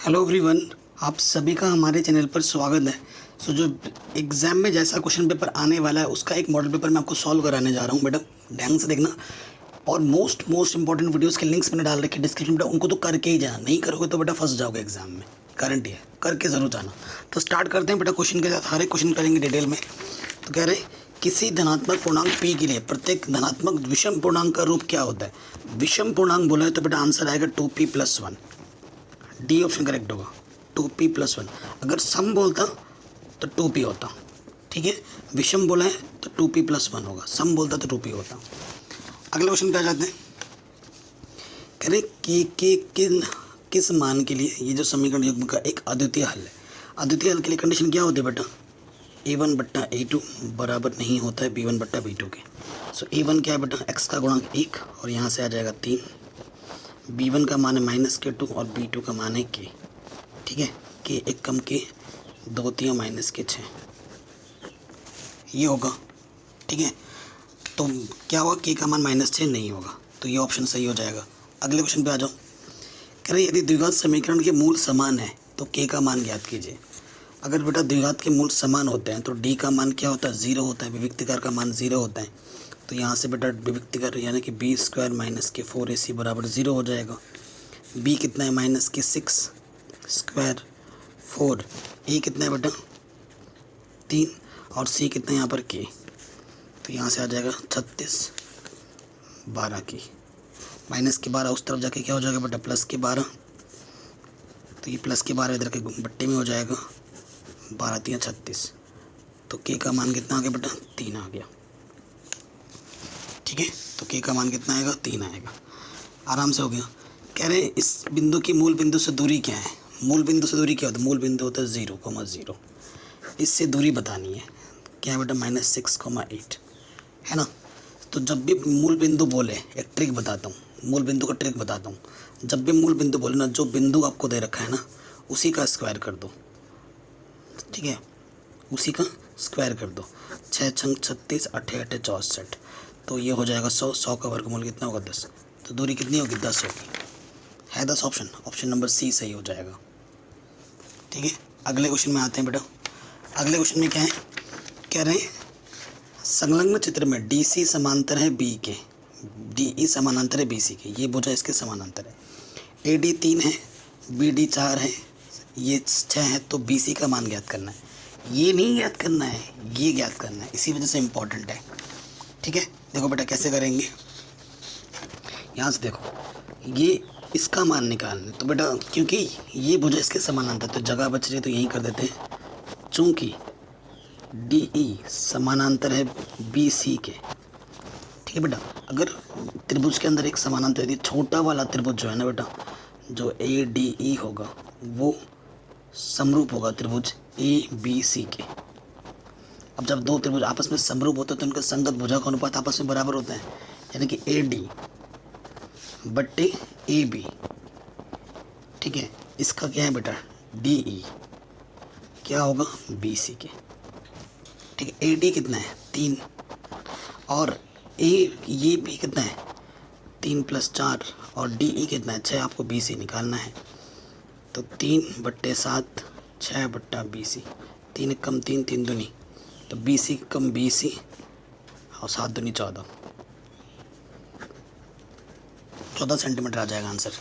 Hello everyone, आप सभी का हमारे चैनल पर स्वागत है। जो एग्ज़ाम में जैसा क्वेश्चन पेपर आने वाला है उसका एक मॉडल पेपर मैं आपको सॉल्व कराने जा रहा हूँ। बेटा ध्यान से देखना और मोस्ट इंपॉर्टेंट वीडियोस के लिंक्स मैंने डाल रखे डिस्क्रिप्शन में। बेटा उनको तो करके ही जाना, नहीं करोगे तो बेटा फंस जाओगे एग्जाम में, गारंटी है, करके ज़रूर जाना। तो स्टार्ट करते हैं बेटा क्वेश्चन के साथ। हर एक क्वेश्चन करेंगे डिटेल में। तो कह रहे किसी धनात्मक पूर्णांक p के लिए प्रत्येक धनात्मक विषम पूर्णांक का रूप क्या होता है। विषम पूर्णांक बोला है तो बेटा आंसर आएगा 2p+1। डी ऑप्शन करेक्ट होगा, 2p+1। अगर सम बोलता तो 2p होता, ठीक है। विषम बोला है तो 2p+1 होगा, सम बोलता तो 2p होता। अगले क्वेश्चन पे आ जाते हैं। कह रहे कि किस मान के लिए ये जो समीकरण युग्म का एक अद्वितीय हल है। अद्वितीय हल के लिए कंडीशन क्या होती है बेटा, a1/a2 बराबर नहीं होता है b1/b2 के। सो a1 क्या है बेटा, x का गुणांक 1 और यहाँ से आ जाएगा 3। b1 का मान है -k2 और b2 का मान है k, ठीक है। k 1 कम k 2 3 -k6 ये होगा, ठीक है। तो क्या होगा, k का मान -6 नहीं होगा, तो ये ऑप्शन सही हो जाएगा। अगले क्वेश्चन पे आ जाओ। कह रहे यदि द्विघात समीकरण के मूल समान है तो k का मान ज्ञात कीजिए। अगर बेटा द्विघात के मूल समान होते हैं तो d का मान क्या होता है, 0 होता है। विविक्तिकार का मान 0 होता है, तो यहाँ से बेटा विविक्तिकार यानी कि b² - k4ac बराबर 0 हो जाएगा। b कितना है, -k6 स्क्वायर 4, a कितना है बेटा 3 और c कितना है यहाँ पर k, तो यहाँ से आ जाएगा 36 12 की -12 उस तरफ जाके क्या हो जाएगा बेटा +12, तो ये +12 इधर के बट्टे में हो जाएगा 12 3 36, तो k का मान कितना आ गया बेटा 3 आ गया, ठीक है। तो k का मान कितना आएगा 3 आएगा, आराम से हो गया। कह रहे इस बिंदु की मूल बिंदु से दूरी क्या है। मूल बिंदु से दूरी क्या होता है, मूल बिंदु होता है 0,0। इससे दूरी बतानी है, क्या है बेटा -6,8 है ना। तो जब भी मूल बिंदु बोले, एक ट्रिक बताता हूँ, मूल बिंदु का ट्रिक बताता हूँ। जब भी मूल बिंदु बोले ना, जो बिंदु आपको दे रखा है ना उसी का स्क्वायर कर दो, ठीक है, उसी का स्क्वायर कर दो। 6 छंग 36 8 8 64, तो ये हो जाएगा 100। 100 का वर्गमूल कितना होगा 10, तो दूरी कितनी होगी 10 होगी। है 10 ऑप्शन, ऑप्शन नंबर सी सही हो जाएगा, ठीक है। अगले क्वेश्चन में आते हैं बेटा। अगले क्वेश्चन में क्या है, कह रहे हैं संलग्न चित्र में DC समांतर है B के, DE समानांतर है BC के। ये भुजा इसके समानांतर है। AD 3 है, BD 4 है, ये 6 है, तो BC का मान ज्ञात करना है। ये नहीं ज्ञात करना है, ये ज्ञात करना है, इसी वजह से इम्पोर्टेंट है, ठीक है। देखो बेटा कैसे करेंगे, यहाँ से देखो, ये इसका मान निकालना है। तो बेटा क्योंकि ये भुजा इसके समानांतर, तो जगह बच रही है तो यहीं कर देते हैं। चूँकि DE समानांतर है BC के, ठीक है बेटा। अगर त्रिभुज के अंदर एक समानांतर यदि छोटा वाला त्रिभुज जो है ना बेटा, जो ADE होगा वो समरूप होगा त्रिभुज ABC के। अब जब दो त्रिभुज आपस में समरूप होते हैं तो उनका संगत भुजा का अनुपात आपस में बराबर होता है, यानी कि AD बट्टे AB, ठीक है। इसका क्या है बेटा DE क्या होगा BC के, ठीक है। AD कितना है 3 और ये भी कितना है 3 + 4 और DE कितना है 6। आपको BC निकालना है, तो 3/7 6/BC, 3 कम 3 3 दूनी, तो BC कम BC और 7 दूनी 14 सेंटीमीटर आ जाएगा आंसर।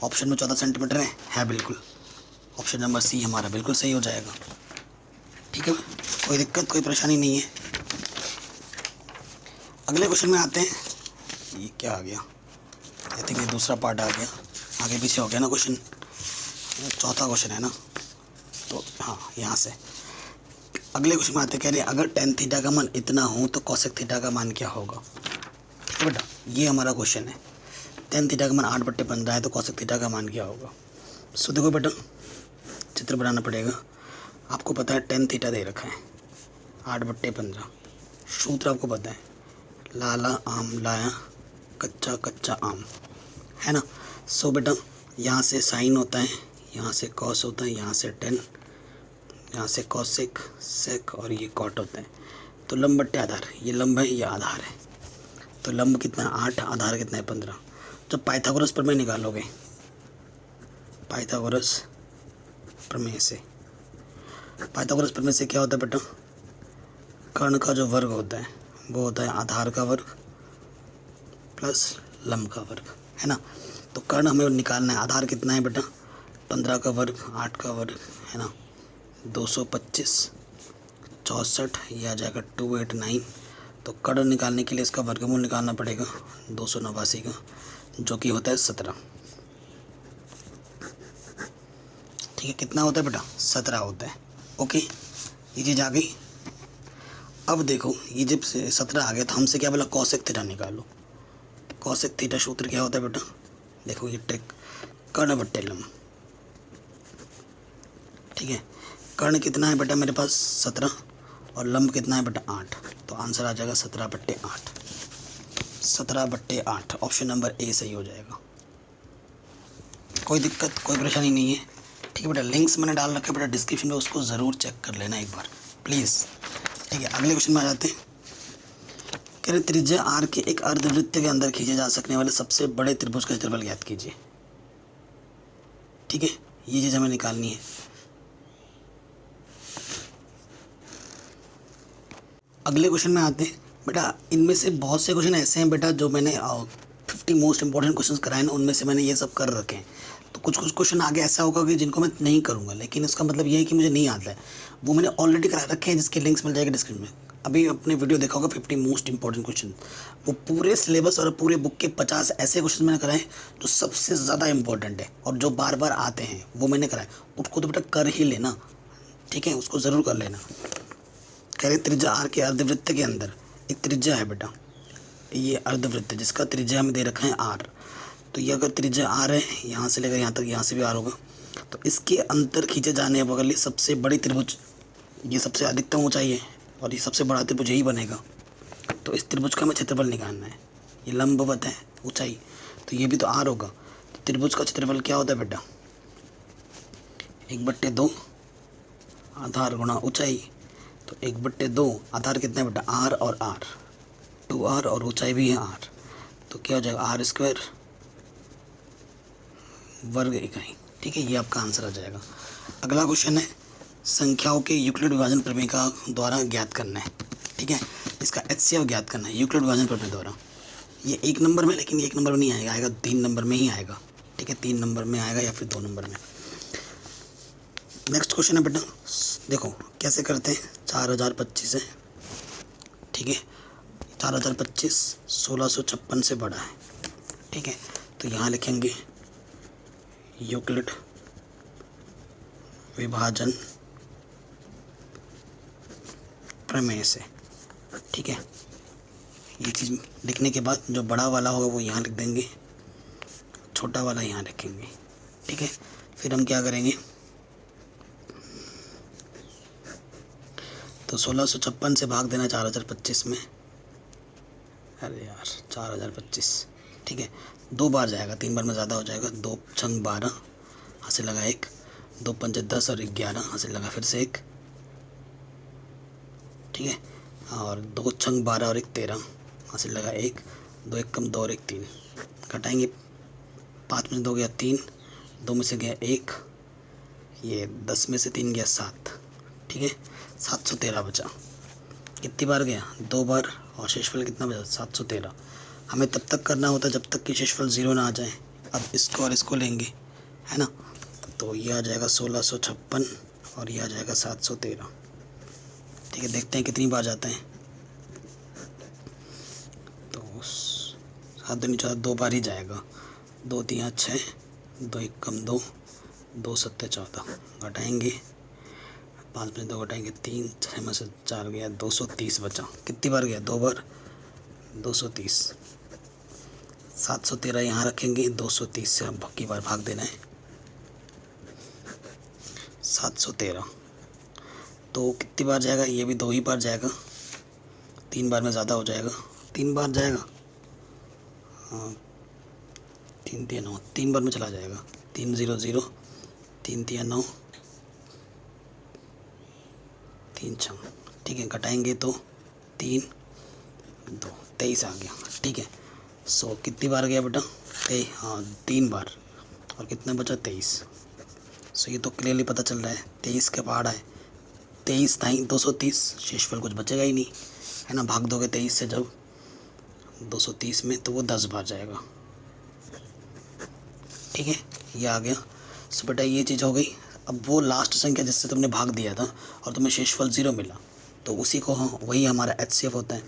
ऑप्शन में 14 सेंटीमीटर है बिल्कुल। ऑप्शन नंबर सी हमारा बिल्कुल सही हो जाएगा, ठीक है। कोई दिक्कत कोई परेशानी नहीं है। अगले क्वेश्चन में आते हैं। ये क्या आ गया, आई थिंक ये दूसरा पार्ट आ गया, आगे पीछे हो गया ना क्वेश्चन। चौथा क्वेश्चन है ना, तो हाँ यहाँ से अगले क्वेश्चन में आते हैं। कह रहे हैं अगर tan थीटा का मान इतना हो तो cosec थीटा का मान क्या होगा, ठीक है बेटा। ये हमारा क्वेश्चन है। tan थीटा का मान 8/15 है तो cosec थीटा का मान क्या होगा। सो देखो बेटा चित्र बनाना पड़ेगा। आपको पता है tan थीटा दे रखा है 8/15, सूत्र आपको पता है, लाला आम लाया कच्चा कच्चा आम, है ना। सो बेटा यहाँ से साइन होता है, यहाँ से कॉस होता है, यहाँ से tan, यहाँ से कॉसेक सेक और ये कॉट होता है। तो लंब बट्टे आधार, ये लंब है ये आधार है, तो लंब कितना है 8, आधार कितना है 15। जब पाइथागोरस प्रमेय निकालोगे, पाइथागोरस प्रमेय से। पाइथागोरस प्रमेय से क्या होता है बेटा, कर्ण का जो वर्ग होता है वो होता है आधार का वर्ग प्लस लंब का वर्ग, है ना। तो कर्ण हमें निकालना है, आधार कितना है बेटा 15 का वर्ग 8 का वर्ग, है ना, 225 64, ये आ जाएगा 289। तो कर्ण निकालने के लिए इसका वर्गमूल निकालना पड़ेगा 289 का, जो कि होता है 17। ठीक है, कितना होता है बेटा 17 होता है। ओके, ये चीज़ आ गई। अब देखो ये जब 17 आ गया तो हमसे क्या बोला, कॉसेक थीटा निकालो। कॉसेक थीटा सूत्र क्या होता है बेटा, देखो ये ट्रिक, कर्ण बट्टे लंब। ठीक है, कर्ण कितना है बेटा मेरे पास 17 और लंब कितना है बेटा 8, तो आंसर आ जाएगा 17/8। 17/8 ऑप्शन नंबर ए सही हो जाएगा। कोई दिक्कत कोई परेशानी नहीं है। ठीक है बेटा, लिंक्स मैंने डाल रखा है बेटा डिस्क्रिप्शन में, उसको ज़रूर चेक कर लेना एक बार प्लीज़। ठीक है, अगले क्वेश्चन में आ जाते हैं। कह रहे त्रिज्या आर के एक अर्धवृत्त के अंदर खींचे जा सकने वाले सबसे बड़े त्रिभुज का क्षेत्रफल ज्ञात कीजिए। ठीक है, ये चीज़ हमें निकालनी है। अगले क्वेश्चन में आते हैं बेटा। इनमें से बहुत से क्वेश्चन ऐसे हैं बेटा जो मैंने 50 मोस्ट इंपॉर्टेंट क्वेश्चन कराए ना, उनमें से मैंने ये सब कर रखे हैं। तो कुछ क्वेश्चन आगे ऐसा होगा कि जिनको मैं नहीं करूँगा, लेकिन इसका मतलब ये है कि मुझे नहीं आता है, वो मैंने ऑलरेडी करा रखे हैं, जिसके लिंक्स मिल जाएगा डिस्क्रिप्शन में। अभी अपने वीडियो देखा होगा 50 मोस्ट इंपॉर्टेंट क्वेश्चन, वो पूरे सिलेबस और पूरे बुक के 50 ऐसे क्वेश्चन मैंने कराए जो सबसे ज़्यादा इंपॉर्टेंट है और जो बार बार आते हैं, वो मैंने कराए। उसको तो बेटा कर ही लेना, ठीक है, उसको ज़रूर कर लेना। कह रहे त्रिज्या आर के अर्धवृत्त के अंदर एक त्रिज्या है बेटा, ये अर्धवृत्त जिसका त्रिज्या हमें दे रखा है आर। तो ये अगर त्रिज्या आर है, यहाँ से लेकर यहाँ तक, यहाँ से भी आर होगा, तो इसके अंतर खींचे जाने वाली सबसे बड़ी त्रिभुज, ये सबसे अधिकतम ऊंचाई है और ये सबसे बड़ा त्रिभुज यही बनेगा। तो इस त्रिभुज का हमें क्षेत्रफल निकालना है। ये लंबवत है ऊंचाई, तो ये भी तो आर होगा। तो त्रिभुज का क्षेत्रफल क्या होता है बेटा, 1/2 आधार गुणा ऊंचाई। तो 1/2 आधार कितना है बेटा आर और आर, 2r और ऊंचाई भी है आर, तो क्या हो जाएगा r² वर्ग इकाई। ठीक है, ये आपका आंसर आ जाएगा। अगला क्वेश्चन है संख्याओं के यूक्लिड विभाजन प्रमेय का द्वारा ज्ञात करना है। ठीक है, इसका HCF ज्ञात करना है यूक्लिड विभाजन प्रमेय द्वारा। ये 1 नंबर में, लेकिन 1 नंबर में नहीं आएगा, आएगा 3 नंबर में ही आएगा। ठीक है, 3 नंबर में आएगा या फिर 2 नंबर में। नेक्स्ट क्वेश्चन है बेटा, देखो कैसे करते हैं। 4025 है, ठीक है, 4025 1656 से बड़ा है। ठीक है, तो यहाँ लिखेंगे यूक्लिड विभाजन प्रमेय से। ठीक है, ये चीज़ लिखने के बाद जो बड़ा वाला होगा वो यहाँ लिख देंगे, छोटा वाला यहाँ लिखेंगे। ठीक है, फिर हम क्या करेंगे, तो 1656 से भाग देना 4025 में। अरे यार 4025, ठीक है, 2 बार जाएगा, 3 बार में ज़्यादा हो जाएगा। 2 छंग 12 हासिल लगा 1, 2 पंचे 10 और 11 हासिल लगा फिर से 1। ठीक है, और 2 छंग 12 और 1 13 हासिल लगा 1, 2 1 कम 2 और 1 3। घटाएंगे, 5 में से 2 गया 3, 2 में से गया 1, ये 10 में से 3 गया 7। ठीक है, 713 बचा। कितनी बार गया, 2 बार, और शेषफल कितना बचा 713। हमें तब तक करना होता है जब तक कि शेषफल 0 ना आ जाए। अब इसको और इसको लेंगे, है ना, तो ये आ जाएगा 1656 और ये आ जाएगा 713। ठीक है, देखते हैं कितनी बार जाते हैं। तो 7 दूनी 14, 2 बार ही जाएगा। 2 3 6, 2 1 कम 2, 2 7 14। घटाएंगे, 5 में 2 घटाएंगे 3, 6 में से 4 गया, 230 बचा। कितनी बार गया, 2 बार, 230। 713 यहाँ रखेंगे, 230 से अब की बार भाग देना है। 713 तो कितनी बार जाएगा, ये भी 2 ही बार जाएगा, 3 बार में ज़्यादा हो जाएगा, 3 बार जाएगा। हाँ 3 3 9, 3 बार में चला जाएगा। 3 0 0, 3 3 9, 3 6। ठीक है, घटाएंगे तो 3 2 23 आ गया। ठीक है, सो कितनी बार गया बेटा, हाँ 3 बार, और कितना बचा 23। सो ये तो क्लियरली पता चल रहा है 23 के पहाड़ है, 23 दाई 230, शेषफल कुछ बचेगा ही नहीं है ना। भाग दोगे 23 से जब 230 में तो वो 10 बार जाएगा। ठीक है, ये आ गया। सो बेटा ये चीज़ हो गई। अब वो लास्ट संख्या जिससे तुमने भाग दिया था और तुम्हें शेषफल 0 मिला तो उसी को वही हमारा HCF होता है।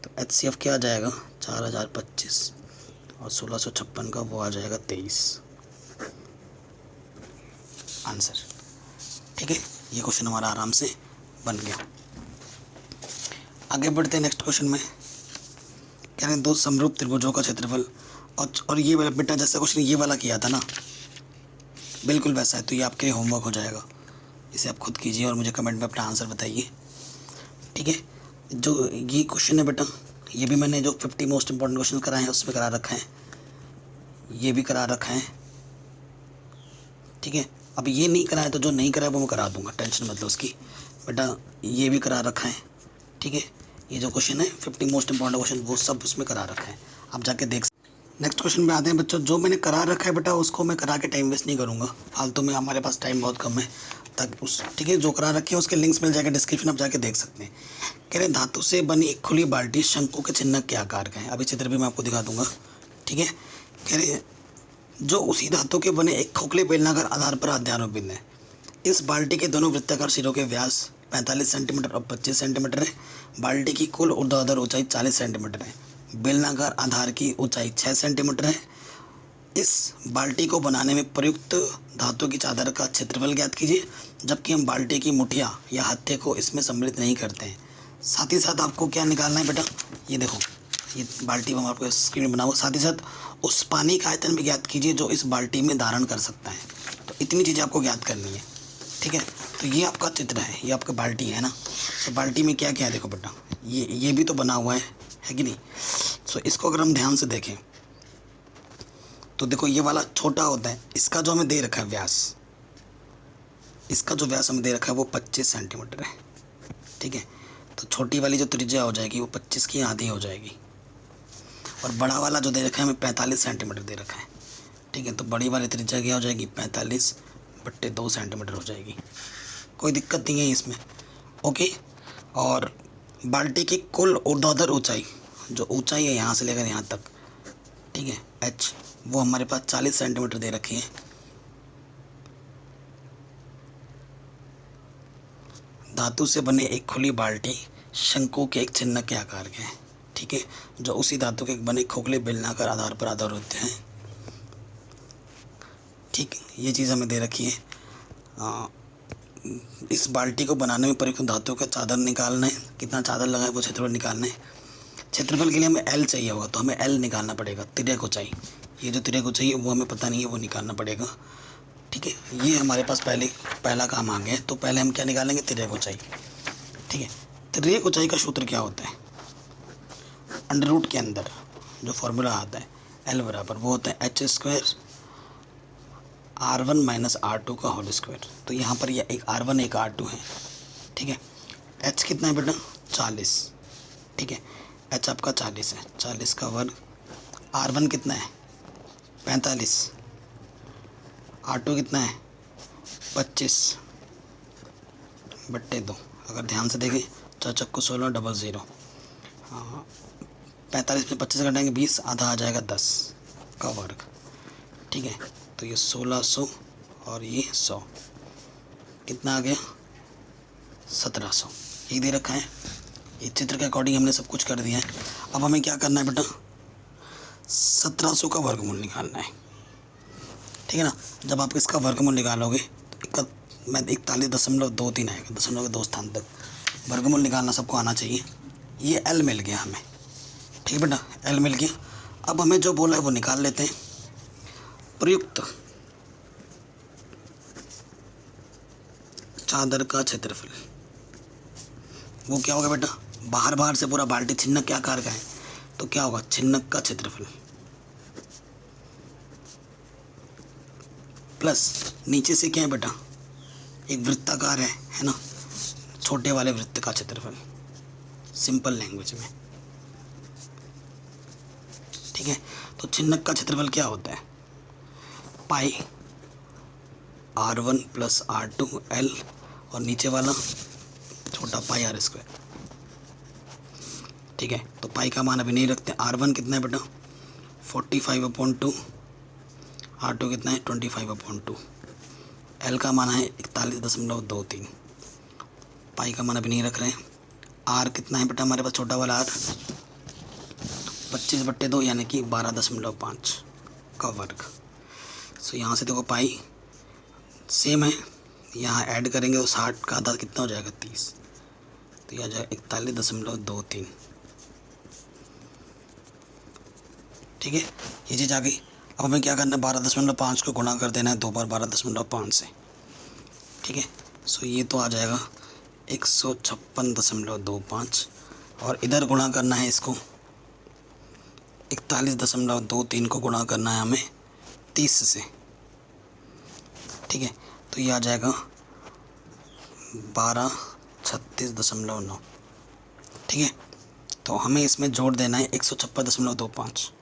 तो HCF क्या आ जाएगा 4025 और 1656 का वो आ जाएगा 23 आंसर। ठीक है, ये क्वेश्चन हमारा आराम से बन गया। आगे बढ़ते हैं नेक्स्ट क्वेश्चन में। कह रहे हैं दो समरूप त्रिभुजों का क्षेत्रफल, और ये वाला बेटा जैसा क्वेश्चन ये वाला किया था ना बिल्कुल वैसा है, तो ये आपके लिए होमवर्क हो जाएगा। इसे आप खुद कीजिए और मुझे कमेंट में अपना आंसर बताइए। ठीक है, जो ये क्वेश्चन है बेटा ये भी मैंने जो 50 मोस्ट इंपॉर्टेंट क्वेश्चन कराए हैं उसमें करा रखा है, ये भी करा रखा है। ठीक है, अब ये नहीं कराया तो जो नहीं कराया वो मैं करा दूंगा, टेंशन मत लो उसकी बेटा। ये भी करा रखा है। ठीक है, ये जो क्वेश्चन है 50 मोस्ट इंपॉर्टेंट क्वेश्चन वो सब उसमें करा रखा है, आप जाके देख। नेक्स्ट क्वेश्चन पे आते हैं बच्चों। जो मैंने करा रखा है बेटा उसको मैं करा के टाइम वेस्ट नहीं करूँगा फालतू में, हमारे पास टाइम बहुत कम है तक उस। ठीक है, जो करा रखे हैं उसके लिंक्स मिल जाएगा डिस्क्रिप्शन, आप जाके देख सकते हैं। कह रहे धातु से बनी एक खुली बाल्टी शंकु के चिन्ह के आकार का है। अभी चित्र भी मैं आपको दिखा दूंगा। ठीक है, कह रहे जो उसी धातु के बने एक खोखले बेलनाकार आधार पर अध्यारोपित है। इस बाल्टी के दोनों वृत्ताकार सिरों के व्यास 45 सेंटीमीटर और 25 सेंटीमीटर है। बाल्टी की कुल ऊर्ध्वाधर ऊंचाई 40 सेंटीमीटर है। बेलनाकार आधार की ऊंचाई 6 सेंटीमीटर है। इस बाल्टी को बनाने में प्रयुक्त धातु की चादर का क्षेत्रफल ज्ञात कीजिए, जबकि हम बाल्टी की मुठिया या हत्थे को इसमें सम्मिलित नहीं करते हैं। साथ ही साथ आपको क्या निकालना है बेटा, ये देखो ये बाल्टी में आपको स्क्रीन बना हुआ। साथ ही साथ उस पानी का आयतन भी ज्ञात कीजिए जो इस बाल्टी में धारण कर सकता है। तो इतनी चीज़ें आपको ज्ञात करनी है। ठीक है, तो ये आपका चित्र है, ये आपका बाल्टी है ना। तो बाल्टी में क्या क्या है देखो बेटा, ये भी तो बना हुआ है कि नहीं। सो इसको अगर हम ध्यान से देखें तो देखो ये वाला छोटा होता है, इसका जो हमें दे रखा है व्यास, इसका जो व्यास हमें दे रखा है वो 25 सेंटीमीटर है। ठीक है, तो छोटी वाली जो त्रिज्या हो जाएगी वो 25 की आधी हो जाएगी, और बड़ा वाला जो दे रखा है हमें 45 सेंटीमीटर दे रखा है। ठीक है, तो बड़ी वाली त्रिज्या क्या हो जाएगी 45/2 सेंटीमीटर हो जाएगी। कोई दिक्कत नहीं है इसमें। ओके, और बाल्टी की कुल ऊर्ध्वाधर ऊंचाई, जो ऊंचाई है यहाँ से लेकर यहाँ तक, ठीक है h, वो हमारे पास 40 सेंटीमीटर दे रखी है। धातु से बने एक खुली बाल्टी शंकु के एक चिन्ह के आकार के हैं। ठीक है, जो उसी धातु के बने खोखले बेलनाकार आधार पर आधार होते हैं। ठीक, ये चीज़ हमें दे रखी है। इस बाल्टी को बनाने में प्रयुक्त धातु का चादर निकालना है, कितना चादर लगा है वो क्षेत्रफल निकालना है। क्षेत्रफल के लिए हमें L चाहिए होगा, तो हमें L निकालना पड़ेगा। तिर्यक ऊंचाई, ये जो तिर्यक ऊंचाई है वो हमें पता नहीं है, वो निकालना पड़ेगा। ठीक है, ये हमारे पास पहला काम आ गया। तो पहले हम क्या निकालेंगे, तिर्यक ऊंचाई। ठीक है, तिर्यक ऊंचाई का सूत्र क्या होता है, अंडर रूट के अंदर जो फॉर्मूला आता है L बराबर वो होता है h² R1 - R2 का होल स्क्वायर। तो यहाँ पर यह एक R1 एक R2 है। ठीक है, h कितना है बेटा 40। ठीक है, h आपका 40 है, 40 का वर्ग। R1 कितना है 45, R2 कितना है 25/2। अगर ध्यान से देखें 4 चक्कू 16 00, 45 में 25 घटाएंगे 20, आधा आ जाएगा 10 का वर्ग। ठीक है, तो ये 1600 और ये 100, कितना आ गया 1700। ये दे रखा है, ये चित्र के अकॉर्डिंग हमने सब कुछ कर दिया है। अब हमें क्या करना है बेटा, 1700 का वर्गमूल निकालना है। ठीक है ना, जब आप इसका वर्गमूल निकालोगे तो मैं 41.23 आएगा, दशमलव के 2 स्थान तक वर्गमूल निकालना सबको आना चाहिए। ये L मिल गया हमें। ठीक है बेटा, L मिल गया। अब हमें जो बोला है वो निकाल लेते हैं। प्रयुक्त चादर का क्षेत्रफल वो क्या होगा बेटा, बाहर से पूरा बाल्टी छिन्नक के आकार का है, तो क्या होगा छिन्नक का क्षेत्रफल प्लस नीचे से क्या है बेटा, एक वृत्ताकार है ना, छोटे वाले वृत्त का क्षेत्रफल, सिंपल लैंग्वेज में। ठीक है, तो छिन्नक का क्षेत्रफल क्या होता है, पाई R1 प्लस R2 L और नीचे वाला छोटा पाई R स्क्वायर। ठीक है, तो पाई का मान अभी नहीं रखते। R1 कितना है बेटा 45/2, R2 कितना है 25/2, L का मान है 41.23। पाई का मान अभी नहीं रख रहे हैं। R कितना है बेटा हमारे पास छोटा वाला R 25/2 यानी कि 12.5 का वर्ग। सो यहाँ से देखो पाई सेम है, यहाँ ऐड करेंगे तो 60 का आधा कितना हो जाएगा 30, तो यह आ जाएगा 41.23। ठीक है, ये चीज़ आ गई। अब हमें क्या करना है 12.5 को गुणा कर देना है 2 बार 12.5 से। ठीक है, सो ये तो आ जाएगा 156.25 और इधर गुणा करना है इसको 41.23 को गुणा करना है हमें 30 से। ठीक है, तो ये आ जाएगा 1236.9। ठीक है, तो हमें इसमें जोड़ देना है 156.25।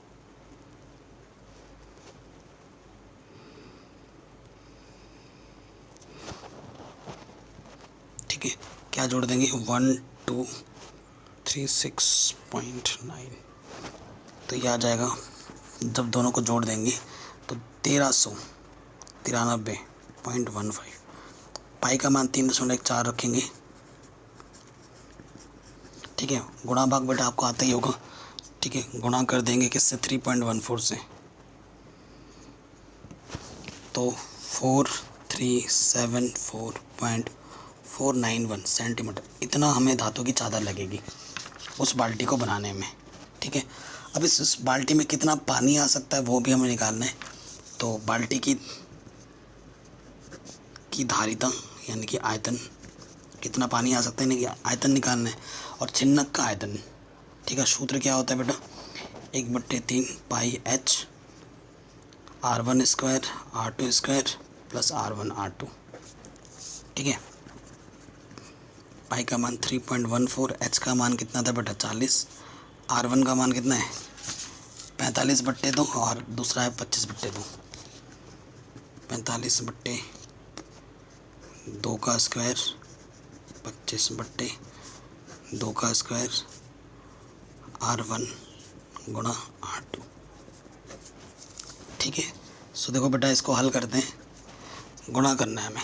ठीक है, क्या जोड़ देंगे 1236.9, तो ये आ जाएगा। जब दोनों को जोड़ देंगे तो 1393.15। पाई का मान 3.14 रखेंगे। ठीक है, गुणा भाग बेटा आपको आता ही होगा। ठीक है, गुणा कर देंगे किससे 3.14 से, तो 4374.491 सेंटीमीटर इतना हमें धातु की चादर लगेगी उस बाल्टी को बनाने में। ठीक है, अब इस बाल्टी में कितना पानी आ सकता है वो भी हमें निकालना है। तो बाल्टी की धारिता यानी कि आयतन, कितना पानी आ सकता है यानी कि आयतन निकालना है, और छिन्नक का आयतन। ठीक है, सूत्र क्या होता है बेटा 1/3 पाई H R1 square R2 square plus R1 R2। ठीक है, पाई का मान 3.14, H का मान कितना था बेटा 40, R1 का मान कितना है 45/2 और दूसरा है 25/2। 45/2 का स्क्वायर 25/2 का स्क्वायर R1 गुणा R2। ठीक है, सो देखो बेटा इसको हल करते हैं। गुणा करना है हमें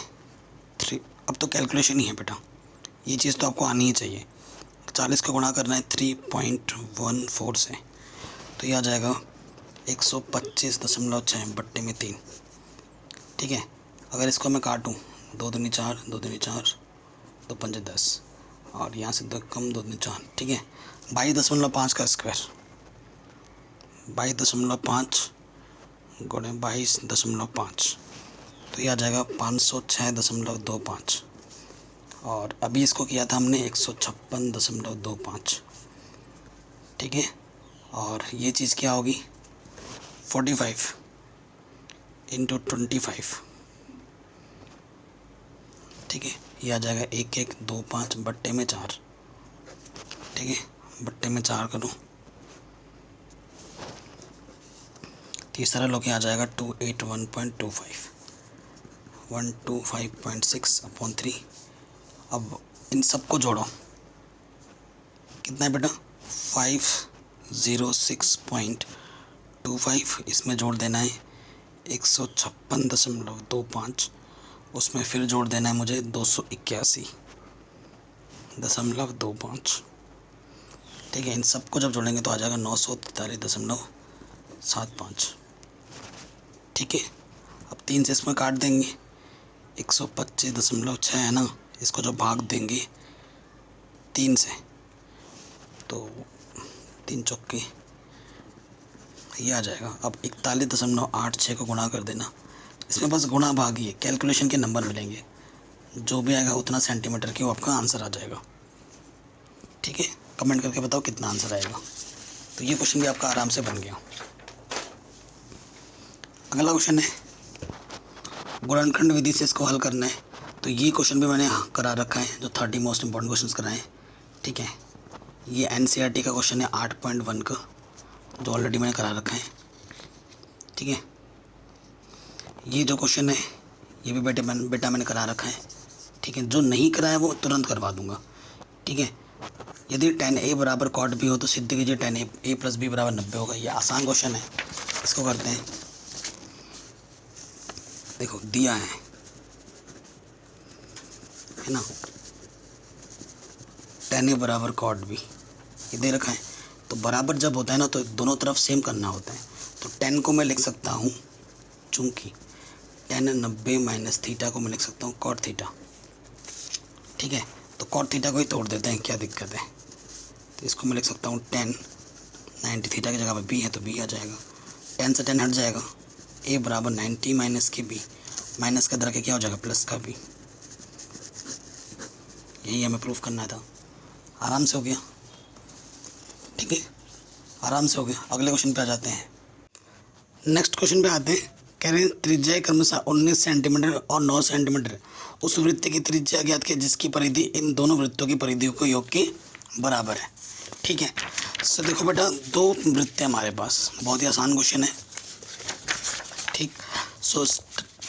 3, अब तो कैलकुलेशन ही है बेटा, ये चीज़ तो आपको आनी ही चाहिए। 40 का गुणा करना है 3.14 से, तो ये आ जाएगा 125.6/3। ठीक है, अगर इसको मैं काटूँ 2 दूनी 4, 2 दूनी 4, 2 पंजे 10 और यहाँ से 2 कम 2 दूनी 4। ठीक है, 22.5 का स्क्वायर 22.5 गुणे 22.5, तो ये आ जाएगा 506.25। और अभी इसको किया था हमने 156.25। ठीक है, और ये चीज़ क्या होगी 45 × 25। ठीक है, ये आ जाएगा 1125/4। ठीक है, बट्टे में 4 करूँ, तीसरा लोग आ जाएगा 281.25 125.6/3। अब इन सबको जोड़ो, कितना है बेटा 506.25, इसमें जोड़ देना है 156.25, उसमें फिर जोड़ देना है मुझे 281.25। ठीक है, इन सबको जब जोड़ेंगे तो आ जाएगा 943.75। ठीक है, अब 3 से इसमें काट देंगे 125.6 है ना, इसको जो भाग देंगे 3 से तो 3 चौके ये आ जाएगा। अब 41.86 को गुणा कर देना, इसमें बस गुणा भाग ही है, कैलकुलेशन के नंबर मिलेंगे, जो भी आएगा उतना सेंटीमीटर की वो आपका आंसर आ जाएगा। ठीक है, कमेंट करके बताओ कितना आंसर आएगा। तो ये क्वेश्चन भी आपका आराम से बन गया। अगला क्वेश्चन है गुणनखंड विधि से इसको हल करना है। तो ये क्वेश्चन भी मैंने करा रखा है, जो 30 मोस्ट इंपॉर्टेंट क्वेश्चंस कराए हैं। ठीक है, ये NCERT का क्वेश्चन है 8.1 का, जो ऑलरेडी मैंने करा रखा है। ठीक है, ये जो क्वेश्चन है ये भी बेटा मैंने करा रखा है, ठीक है। जो नहीं करा है वो तुरंत करवा दूंगा, ठीक है। यदि tan a बराबर cot b हो तो सिद्ध कीजिए tan a प्लस बी बराबर 90 होगा। ये आसान क्वेश्चन है, इसको करते हैं। देखो दिया है ना, tan a बराबर cot b, ये दे रखा है। तो बराबर जब होता है ना तो दोनों तरफ सेम करना होता है। तो tan को मैं लिख सकता हूँ, चूंकि tan 90 माइनस थीटा को मैं लिख सकता हूँ cot थीटा, ठीक है। तो cot थीटा को ही तोड़ देते हैं, क्या दिक्कत है। तो इसको मैं लिख सकता हूँ tan 90 थीटा की जगह पे b है तो b आ जाएगा, tan से tan हट जाएगा, a बराबर 90 माइनस के b, माइनस का इधर के क्या हो जाएगा प्लस का b। यही हमें प्रूफ करना था। आराम से हो गया, ठीक है, आराम से हो गया। अगले क्वेश्चन पे आ जाते हैं। नेक्स्ट क्वेश्चन पे आते हैं। कह रहे हैं त्रिज्या क्रमशः 19 सेंटीमीटर और 9 सेंटीमीटर उस वृत्त की त्रिज्या ज्ञात की जिसकी परिधि इन दोनों वृत्तों की परिधियों को योग के बराबर है, ठीक है। सो देखो बेटा, दो वृत्त है हमारे पास, बहुत ही आसान क्वेश्चन है, ठीक। सो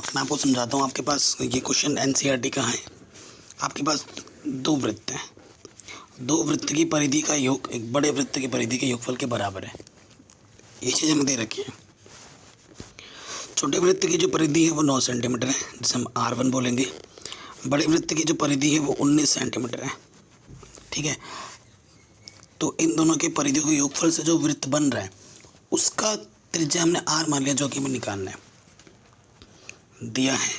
मैं आपको समझाता हूँ। आपके पास ये क्वेश्चन एनसीईआरटी का है। आपके पास दो वृत्त हैं, दो वृत्त की परिधि का योग एक बड़े वृत्त की परिधि के योगफल के बराबर है। ये चीज़ हमें दे रखी है। छोटे वृत्त की जो परिधि है वो 9 सेंटीमीटर है, जिसे हम R1 बोलेंगे। बड़े वृत्त की जो परिधि है वो 19 सेंटीमीटर है, ठीक है। तो इन दोनों के परिधियों के योगफल से जो वृत्त बन रहा है उसका त्रिज्या हमने R मान लिया, जो कि हमें निकालना है। दिया है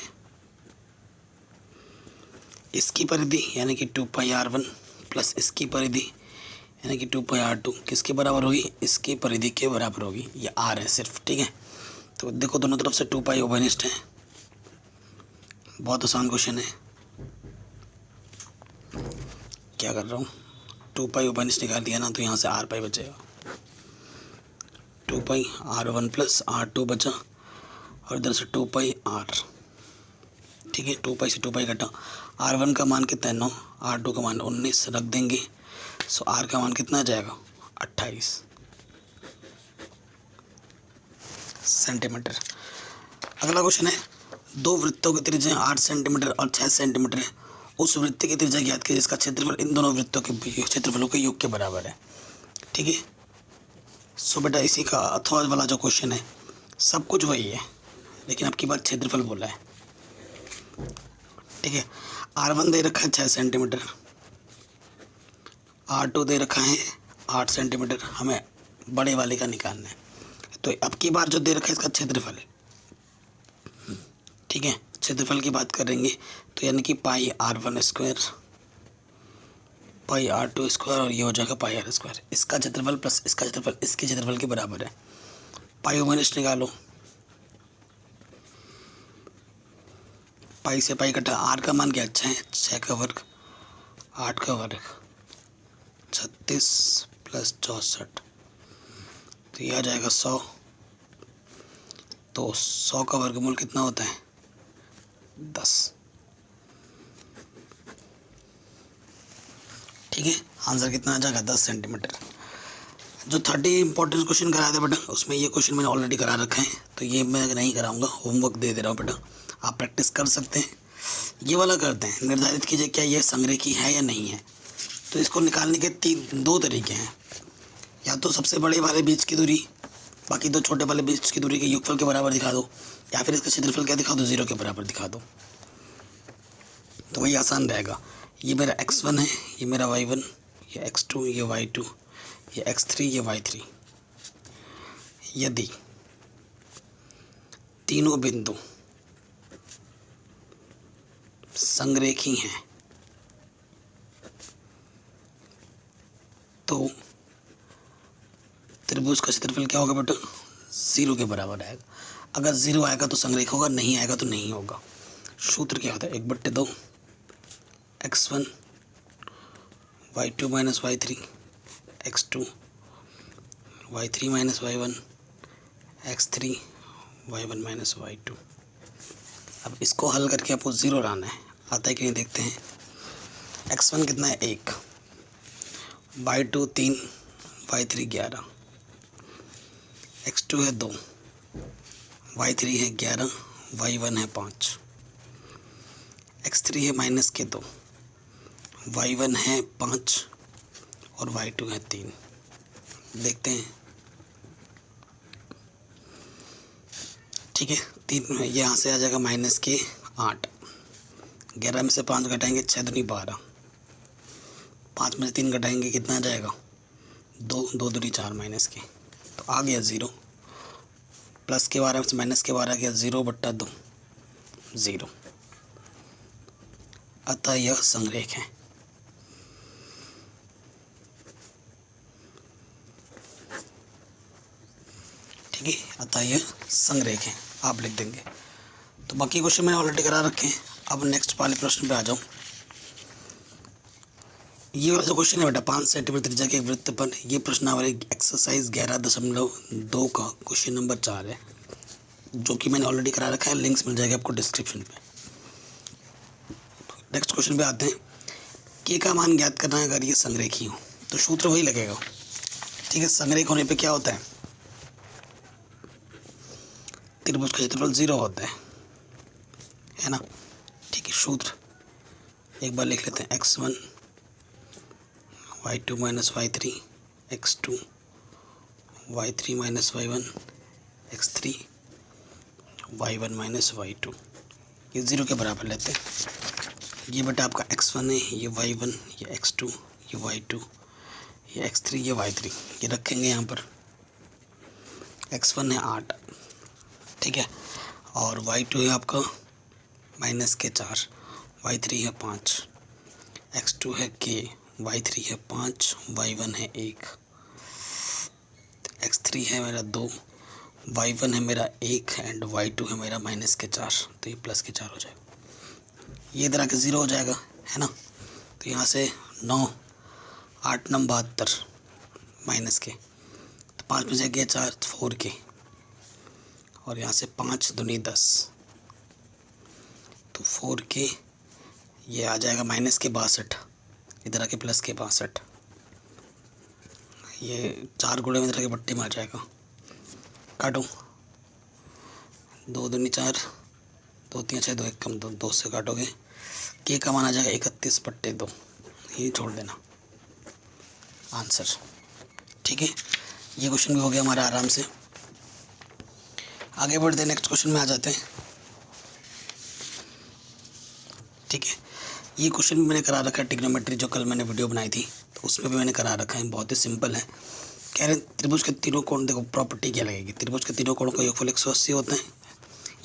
इसकी परिधि यानी कि 2πr1 प्लस इसकी परिधि यानी कि 2πr2 किसके बराबर होगी, इसकी परिधि के बराबर होगी। ये R है सिर्फ, ठीक है। तो देखो दोनों तरफ से 2π ओवरनिस्ट है, बहुत आसान क्वेश्चन है। क्या कर रहा हूँ, 2π ओवरनिस्ट निकाल दिया ना तो यहाँ से r π बचेगा, 2πr1 प्लस r2 बचा और इधर से 2πr, ठीक है। 2π से 2π घटा, r1 का मान कितना है 9, r2 का मान 19 रख देंगे। सो r का मान कितना आ जाएगा 28 सेंटीमीटर। अगला क्वेश्चन है, दो वृत्तों की त्रिज्या 8 सेंटीमीटर और 6 सेंटीमीटर है। उस वृत्त की त्रिज्या ज्ञात कीजिए जिसका क्षेत्रफल इन दोनों वृत्तों के क्षेत्रफलों के योग के बराबर है, ठीक है। सो बेटा इसी का अथवा वाला जो क्वेश्चन है सब कुछ वही है, लेकिन आपकी बात क्षेत्रफल बोला है, ठीक है। R1 दे रखा है 6 सेंटीमीटर, R2 दे रखा है 8 सेंटीमीटर, हमें बड़े वाले का निकालना है। तो अब की बार जो दे रखा है इसका क्षेत्रफल, ठीक है। क्षेत्रफल की बात करेंगे तो यानी कि πr1 स्क्वायर πr2 स्क्वायर और ये हो जाएगा πr स्क्वायर। इसका क्षेत्रफल प्लस इसका क्षेत्रफल इसके क्षेत्रफल के बराबर है। पाई ओवरनिस्ट निकालो, पाई से पाई कटा, r का मान क्या अच्छा है 6 का वर्ग 8 का वर्ग 36 प्लस 64, तो ये आ जाएगा 100। तो 100 का वर्गमूल कितना होता है 10, ठीक है। आंसर कितना आ जाएगा 10 सेंटीमीटर। जो 30 इंपॉर्टेंट क्वेश्चन कराया था बेटा उसमें ये क्वेश्चन मैंने ऑलरेडी करा रखा है, तो ये मैं नहीं कराऊंगा, होमवर्क दे रहा हूँ बेटा, आप प्रैक्टिस कर सकते हैं। ये वाला करते हैं, निर्धारित कीजिए क्या ये संरेखी है या नहीं है। तो इसको निकालने के दो तरीके हैं, या तो सबसे बड़े वाले बीच की दूरी बाकी दो छोटे वाले बीच की दूरी के योगफल के बराबर दिखा दो, या फिर इसका क्षेत्रफल क्या दिखा दो 0 के बराबर दिखा दो, तो वही आसान रहेगा। ये मेरा x1 है, ये मेरा y1, ये x2, ये y2, ये x3, ये y3। यदि तीनों बिंदु संरेखी हैं तो त्रिभुज का क्षेत्रफल क्या होगा बेटा 0 के बराबर आएगा। अगर 0 आएगा तो संरेख होगा, नहीं आएगा तो नहीं होगा। सूत्र क्या होता है 1/2 x1 y2 minus y3 x2 y3 minus y1 x3 y1 minus y2। अब इसको हल करके आपको 0 लाना है, आता है कि नहीं देखते हैं। x1 कितना है 1, y2 3, y3 11, x2 है 2, y3 है 11, y1 है 5। x3 है -2, y1 है 5 और y2 है 3। देखते हैं, ठीक है। 3 यहाँ से आ जाएगा -8, 11 में से 5 घटाएंगे 6 दूनी 12, 5 में से 3 घटाएंगे कितना आ जाएगा 2, 2 दूनी 4 -, तो आ गया 0। प्लस के 12 में से माइनस के 12 गया 0/2, 0। अतः यह संरेख है। ठीक है, अतः यह संरेख है, आप लिख देंगे। तो बाकी क्वेश्चन मैंने ऑलरेडी करा रखे हैं। अब नेक्स्ट वाले प्रश्न पे आ जाऊँ। ये वाला जो क्वेश्चन है बेटा 5 सेंटीमीटर त्रिज्या के एक वृत्त पर, ये प्रश्नावली एक्सरसाइज 11.2 का क्वेश्चन नंबर 4 है, जो कि मैंने ऑलरेडी करा रखा है। लिंक्स मिल जाएगा आपको डिस्क्रिप्शन पे। नेक्स्ट क्वेश्चन पे आते हैं। के का मान ज्ञात करना है अगर ये संरेखी हो, तो सूत्र वही लगेगा। ठीक है, संरेख होने पे क्या होता है, त्रिभुज का क्षेत्रफल 0 होता है ना। ठीक है, सूत्र एक बार लिख लेते हैं। x1 y2 - y3 x2 y3 - y1 x3 y1 - y2, ये 0 के बराबर लेते हैं। ये बेटा आपका x1 है, ये y1, ये x2, ये y2, ये x3, ये y3, ये रखेंगे यहाँ पर। x1 है 8, ठीक है, और y2 है आपका -4, y3 है 5, x2 है k, y3 है 5, y1 है 1, x3 है मेरा 2, y1 है मेरा 1 एंड y2 है मेरा -4, तो ये +4 हो जाएगा। ये इधर आके 0 हो जाएगा, है ना। तो यहाँ से 9, 8 9 72 माइनस के, तो 5 में से गया 4, 4 के, और यहाँ से 5 दूनी 10, तो 4 के, ये आ जाएगा -62, इधर आके +62, ये 4 गुणे में इधर आके बट्टे में आ जाएगा। काटो, 2 दूनी 4, 2 3 6, 2 1 कम 2, 2 से काटोगे के का मान आ जाएगा 31/2, ये छोड़ देना आंसर। ठीक है, ये क्वेश्चन भी हो गया हमारा आराम से। आगे बढ़ते हैं, नेक्स्ट क्वेश्चन में आ जाते हैं। ठीक है, ये क्वेश्चन भी मैंने करा रखा है, ट्रिग्नोमेट्री जो कल मैंने वीडियो बनाई थी तो उसमें भी मैंने करा रखा है। बहुत ही सिंपल है। कह रहे त्रिभुज के तीनों कोण, देखो प्रॉपर्टी क्या लगेगी, त्रिभुज के तीनों कोणों का योगफल 180 होता है।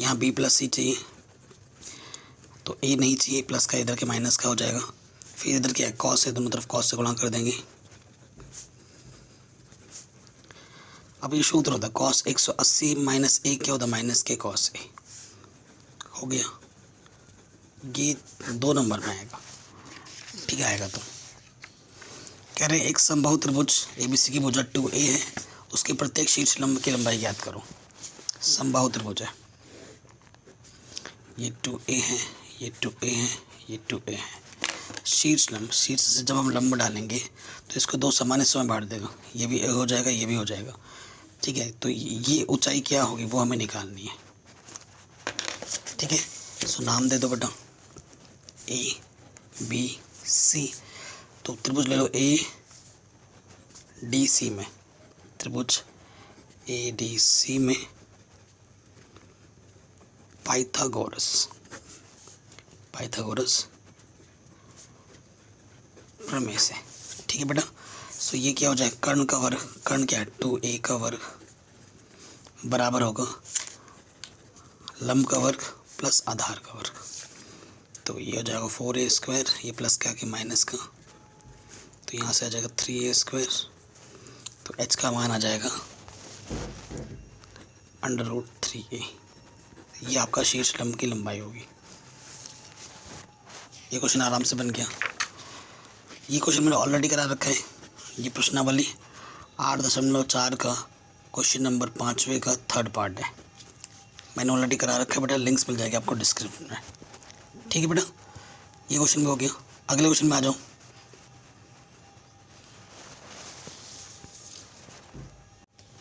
यहाँ b + c चाहिए, तो a नहीं चाहिए, प्लस का इधर के माइनस का हो जाएगा। फिर इधर क्या है, कॉस है, दोनों तरफ कॉस से गुणा कर देंगे। अब ये सूत्र होता है कॉस 180 - a क्या होता है, -k cos a, हो गया। ये 2 नंबर में आएगा, ठीक आएगा। तो कह रहे एक समबाहु त्रिभुज ABC की भुजा 2a है, उसके प्रत्येक शीर्ष लंब की लंबाई ज्ञात करो। समबाहु त्रिभुज है, ये 2a है, ये 2a है, ये 2a है। शीर्ष लंब, शीर्ष से जब हम लंब डालेंगे तो इसको 2 समान हिस्सों में बांट देगा, ये भी हो जाएगा, ये भी हो जाएगा। ठीक है, तो ये ऊंचाई क्या होगी वो हमें निकालनी है। ठीक है, सो नाम दे दो बेटा A B C। तो त्रिभुज ले लो ADC में, त्रिभुज ADC में पाइथागोरस प्रमेय से। ठीक है बेटा, सो ये क्या हो जाए, कर्ण का वर्ग, कर्ण क्या है 2a का वर्ग बराबर होगा लंब का वर्ग प्लस आधार का वर्ग, तो ये हो जाएगा 4a², ये प्लस का कि माइनस का, तो यहाँ से आ जाएगा 3a², तो h का मान आ जाएगा √3a। ये आपका शीर्ष लंब की लंबाई होगी। ये क्वेश्चन आराम से बन गया। ये क्वेश्चन मैंने ऑलरेडी करा रखा है। ये प्रश्नावली 8.4 का क्वेश्चन नंबर 5वें का 3rd पार्ट है, मैंने ऑलरेडी करा रखा है बेटा। लिंक्स मिल जाएगी आपको डिस्क्रिप्शन में। ठीक है बेटा, ये क्वेश्चन भी हो गया। अगले क्वेश्चन में आ जाओ।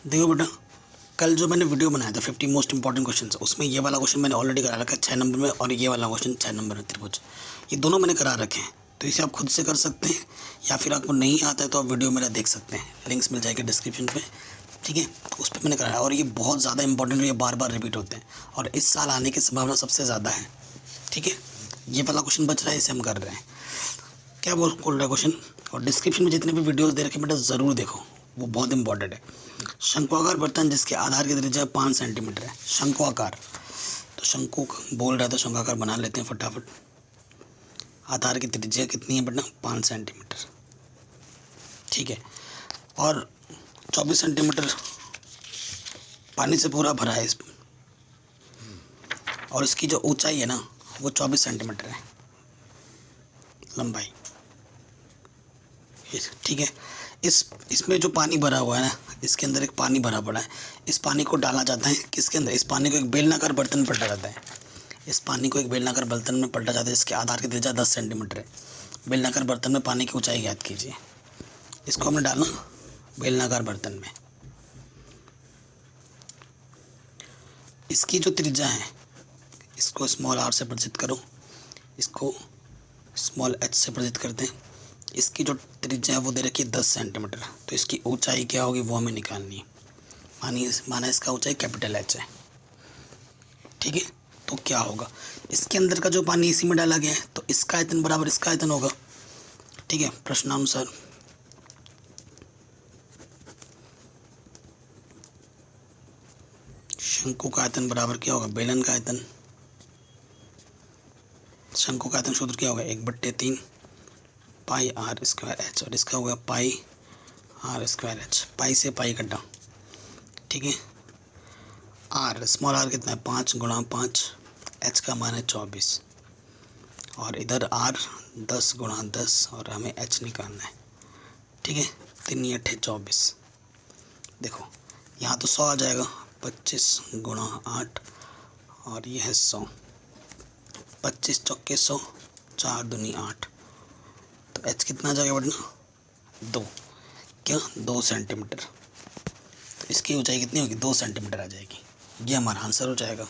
देखो बेटा, कल जो मैंने वीडियो बनाया था 50 मोस्ट इंपॉर्टेंट क्वेश्चन, उसमें ये वाला क्वेश्चन मैंने ऑलरेडी करा रखा है 6 नंबर में, और ये वाला क्वेश्चन 6 नंबर में त्रिभुज, ये दोनों मैंने करा रखे हैं। तो इसे आप खुद से कर सकते हैं, या फिर आपको नहीं आता है तो आप वीडियो मेरा देख सकते हैं, लिंक्स मिल जाएगा डिस्क्रिप्शन पे, ठीक है। उस पर मैंने कराया है और ये बहुत ज़्यादा इंपॉर्टेंट है, ये बार बार रिपीट होते हैं और इस साल आने की संभावना सबसे ज़्यादा है, ठीक है। ये वाला क्वेश्चन बच रहा है, इसे हम कर रहे हैं। क्या बोल रहा है क्वेश्चन, और डिस्क्रिप्शन में जितने भी वीडियोज़ दे रखे बेटा ज़रूर देखो, वो बहुत इंपॉर्टेंट है। शंकुआकार बर्तन जिसके आधार की त्रिज्या 5 सेंटीमीटर है, शंकुआकार, तो शंकु बोल रहा था, शंकुआकार बना लेते हैं फटाफट। आधार की त्रिज्या कितनी है बेटा, 5 सेंटीमीटर, ठीक है। और 24 सेंटीमीटर पानी से पूरा भरा है इसमें, और इसकी जो ऊंचाई है ना वो 24 सेंटीमीटर है लंबाई, ठीक है। इसमें जो पानी भरा हुआ है ना, इसके अंदर एक पानी भरा पड़ा है, इस पानी को डाला जाता है किसके अंदर, इस पानी को एक बेलनाकार बर्तन में पलटा जाता है, इस पानी को एक बेलनाकार बर्तन में पलटा जाता है, इसके आधार की त्रिज्या 10 सेंटीमीटर है। बेलनाकार बर्तन में पानी की ऊंचाई ज्ञात कीजिए। इसको हमने डालना बेलनाकार बर्तन में, इसकी जो त्रिज्या है इसको स्मॉल r से प्रदर्शित करो, इसको स्मॉल h से प्रदर्शित करते हैं। इसकी जो त्रिज्या है वो दे रखी है 10 सेंटीमीटर, तो इसकी ऊंचाई क्या होगी वो हमें निकालनी है। माना इसका ऊंचाई कैपिटल H है, ठीक है। तो क्या होगा, इसके अंदर का जो पानी इसी में डाला गया है, तो इसका आयतन बराबर इसका आयतन होगा, ठीक है। प्रश्नानुसार शंकु का आयतन बराबर क्या होगा, बेलन का आयतन। शंकु का आयतन सूत्र क्या होगा, 1/3 पाई r स्क्वायर h, और इसका होगा पाई r स्क्वायर h, पाई से पाई कटा, ठीक है। r स्मॉल r कितना है, 5 × 5, h का मान है 24, और इधर r 10 × 10, और हमें h निकालना है, ठीक है। 3 × 8 = 24। देखो यहाँ तो 100 आ जाएगा, 25 × 8, और ये है 100, 25 चौके 100, 4 दूनी 8, तो h कितना आ जाएगा बढ़ना 2, क्या 2 सेंटीमीटर। तो इसकी ऊंचाई कितनी होगी, 2 सेंटीमीटर आ जाएगी। ये हमारा आंसर हो जाएगा।